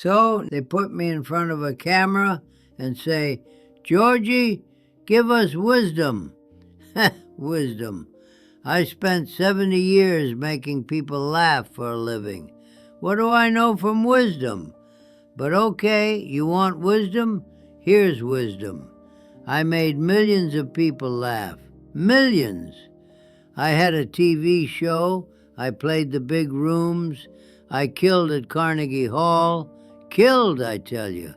So they put me in front of a camera and say, "Georgie, give us wisdom." Wisdom. I spent 70 years making people laugh for a living. What do I know from wisdom? But okay, you want wisdom? Here's wisdom. I made millions of people laugh. Millions. I had a TV show. I played the big rooms. I killed at Carnegie Hall. Killed, I tell you.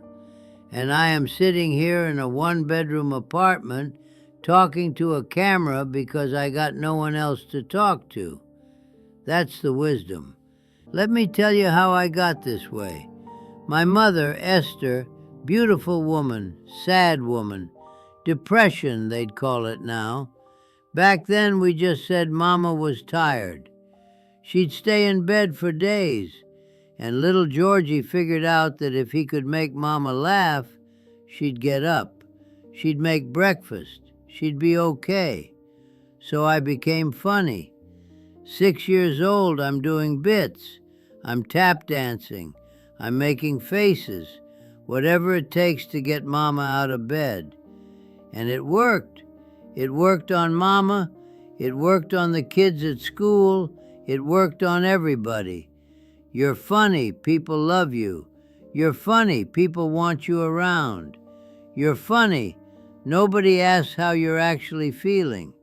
And I am sitting here in a one-bedroom apartment talking to a camera because I got no one else to talk to. That's the wisdom. Let me tell you how I got this way. My mother, Esther, beautiful woman, sad woman, depression they'd call it now. Back then we just said Mama was tired. She'd stay in bed for days, and little Georgie figured out that if he could make Mama laugh, she'd get up. She'd make breakfast. She'd be okay. So I became funny. 6 years old, I'm doing bits. I'm tap dancing. I'm making faces. Whatever it takes to get Mama out of bed. And it worked. It worked on Mama. It worked on the kids at school. It worked on everybody. You're funny, people love you. You're funny, people want you around. You're funny, nobody asks how you're actually feeling.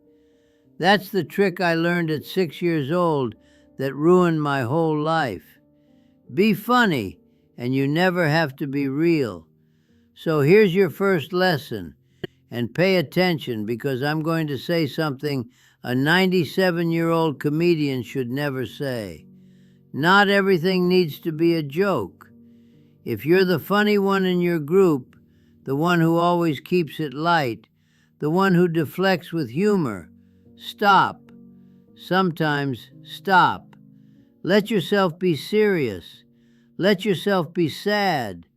That's the trick I learned at 6 years old that ruined my whole life. Be funny, and you never have to be real. So here's your first lesson, and pay attention because I'm going to say something a 97-year-old comedian should never say. Not everything needs to be a joke. If you're the funny one in your group, the one who always keeps it light, the one who deflects with humor, stop. Sometimes stop. Let yourself be serious. Let yourself be sad.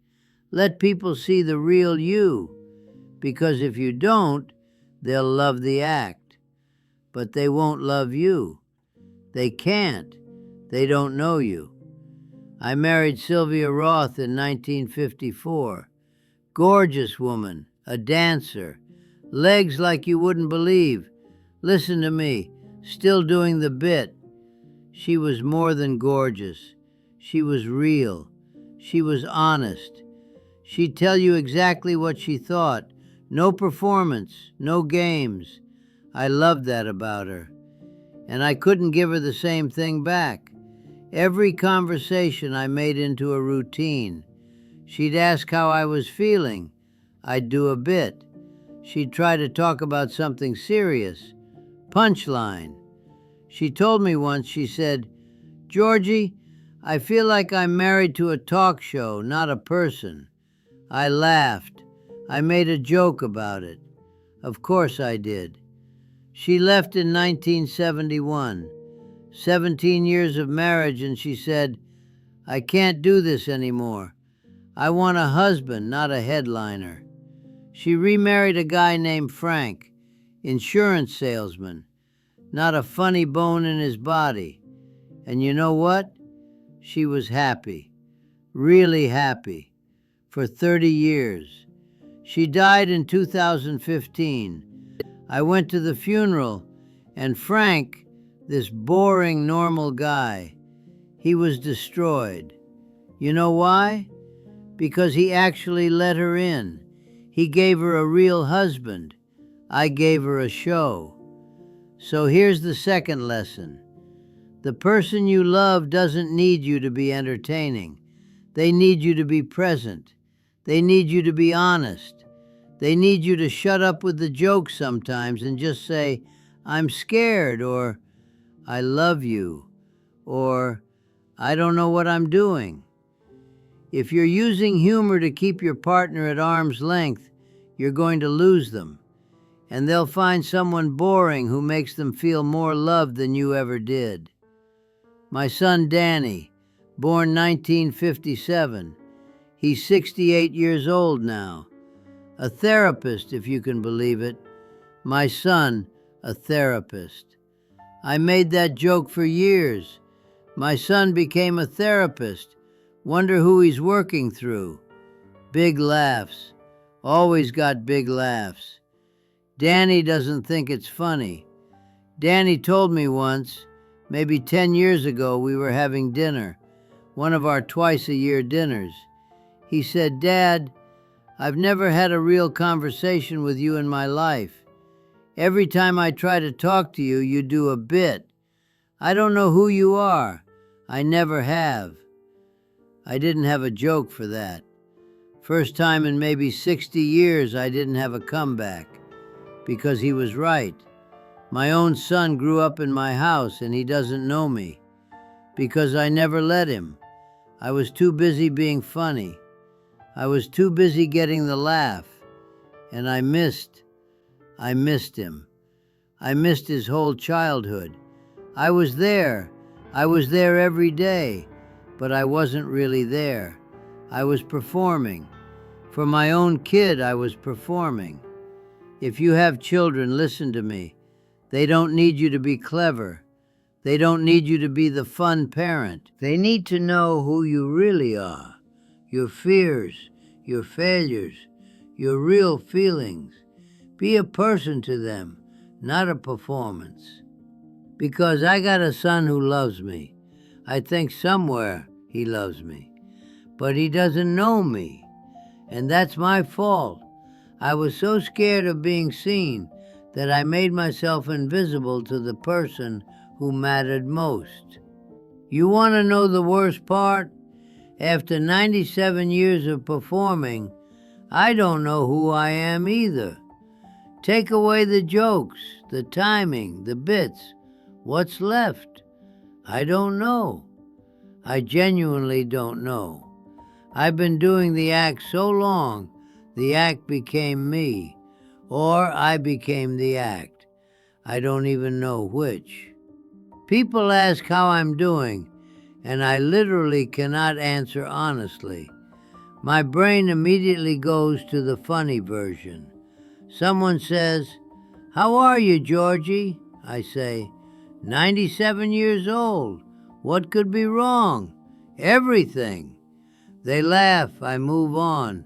Let people see the real you. Because if you don't, they'll love the act. But they won't love you. They can't. They don't know you. I married Sylvia Roth in 1954. Gorgeous woman, a dancer, legs like you wouldn't believe. Listen to me, still doing the bit. She was more than gorgeous. She was real. She was honest. She'd tell you exactly what she thought. No performance, no games. I loved that about her. And I couldn't give her the same thing back. Every conversation I made into a routine. She'd ask how I was feeling. I'd do a bit. She'd try to talk about something serious. Punchline. She told me once, she said, "Georgie, I feel like I'm married to a talk show, not a person." I laughed. I made a joke about it. Of course I did. She left in 1971. 17 years of marriage, and she said, "I can't do this anymore. I want a husband, not a headliner." She remarried a guy named Frank, insurance salesman, not a funny bone in his body. And you know what? She was happy, really happy, for 30 years. She died in 2015. I went to the funeral, and Frank, this boring, normal guy, he was destroyed. You know why? Because he actually let her in. He gave her a real husband. I gave her a show. So here's the second lesson. The person you love doesn't need you to be entertaining. They need you to be present. They need you to be honest. They need you to shut up with the jokes sometimes and just say, "I'm scared," or "I love you," or "I don't know what I'm doing." If you're using humor to keep your partner at arm's length, you're going to lose them. And they'll find someone boring who makes them feel more loved than you ever did. My son Danny, born 1957, he's 68 years old now. A therapist, if you can believe it. My son, a therapist. I made that joke for years. My son became a therapist. Wonder who he's working through. Big laughs. Always got big laughs. Danny doesn't think it's funny. Danny told me once, maybe 10 years ago, we were having dinner, one of our twice-a-year dinners. He said, "Dad, I've never had a real conversation with you in my life. Every time I try to talk to you, you do a bit. I don't know who you are. I never have." I didn't have a joke for that. First time in maybe 60 years I didn't have a comeback, because he was right. My own son grew up in my house and he doesn't know me, because I never let him. I was too busy being funny. I was too busy getting the laugh, and I missed him. I missed his whole childhood. I was there every day, but I wasn't really there. I was performing. For my own kid, I was performing. If you have children, listen to me. They don't need you to be clever. They don't need you to be the fun parent. They need to know who you really are. Your fears, your failures, your real feelings. Be a person to them, not a performance. Because I got a son who loves me. I think somewhere he loves me. But he doesn't know me. And that's my fault. I was so scared of being seen that I made myself invisible to the person who mattered most. You want to know the worst part? After 97 years of performing, I don't know who I am either. Take away the jokes, the timing, the bits. What's left? I don't know. I genuinely don't know. I've been doing the act so long, the act became me, or I became the act. I don't even know which. People ask how I'm doing, and I literally cannot answer honestly. My brain immediately goes to the funny version. Someone says, "How are you, Georgie?" I say, 97 years old. What could be wrong? Everything. They laugh, I move on,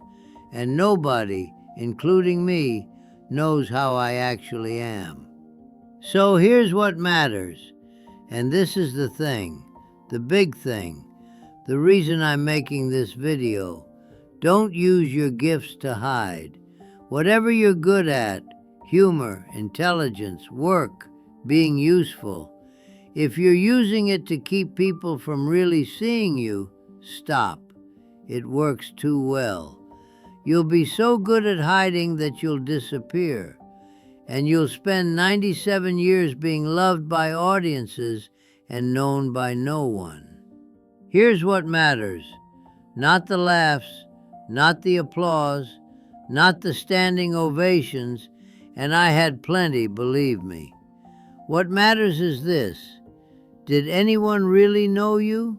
and nobody, including me, knows how I actually am. So here's what matters, and this is the thing, the big thing, the reason I'm making this video. Don't use your gifts to hide. Whatever you're good at, humor, intelligence, work, being useful, if you're using it to keep people from really seeing you, stop. It works too well. You'll be so good at hiding that you'll disappear, and you'll spend 97 years being loved by audiences and known by no one. Here's what matters. Not the laughs, not the applause, not the standing ovations, and I had plenty, believe me. What matters is this. Did anyone really know you?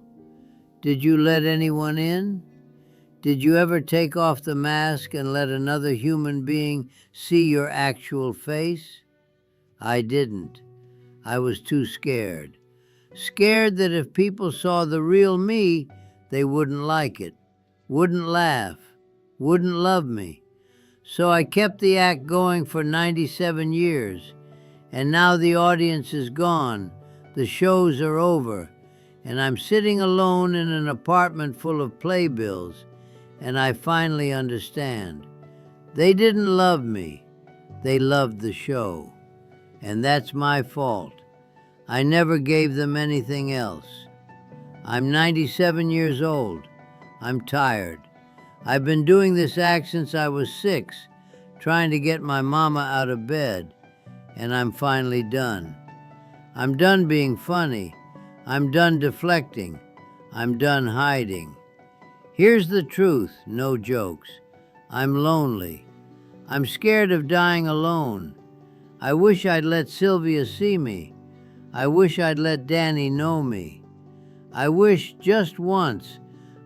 Did you let anyone in? Did you ever take off the mask and let another human being see your actual face? I didn't. I was too scared. Scared that if people saw the real me, they wouldn't like it, wouldn't laugh, wouldn't love me. So I kept the act going for 97 years, and now the audience is gone, the shows are over, and I'm sitting alone in an apartment full of playbills, and I finally understand. They didn't love me, they loved the show, and that's my fault. I never gave them anything else. I'm 97 years old. I'm tired. I've been doing this act since I was 6, trying to get my mama out of bed, and I'm finally done. I'm done being funny. I'm done deflecting. I'm done hiding. Here's the truth, no jokes. I'm lonely. I'm scared of dying alone. I wish I'd let Sylvia see me. I wish I'd let Danny know me. I wish just once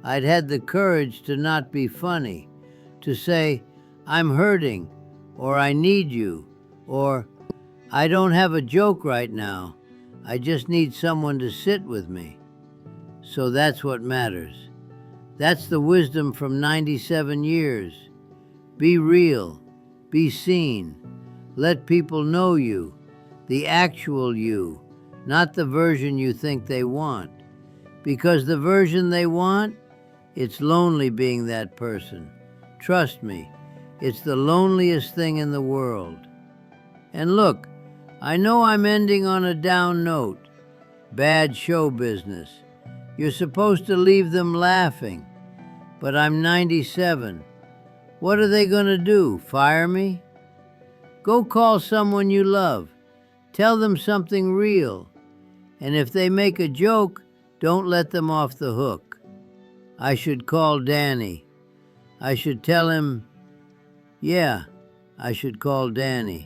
I'd had the courage to not be funny, to say, "I'm hurting," or "I need you," or "I don't have a joke right now. I just need someone to sit with me." So that's what matters. That's the wisdom from 97 years. Be real. Be seen. Let people know you, the actual you, not the version you think they want. Because the version they want, it's lonely being that person. Trust me, it's the loneliest thing in the world. And look, I know I'm ending on a down note. Bad show business. You're supposed to leave them laughing. But I'm 97. What are they going to do, fire me? Go call someone you love. Tell them something real. And if they make a joke, don't let them off the hook. I should call Danny. I should tell him, yeah, I should call Danny.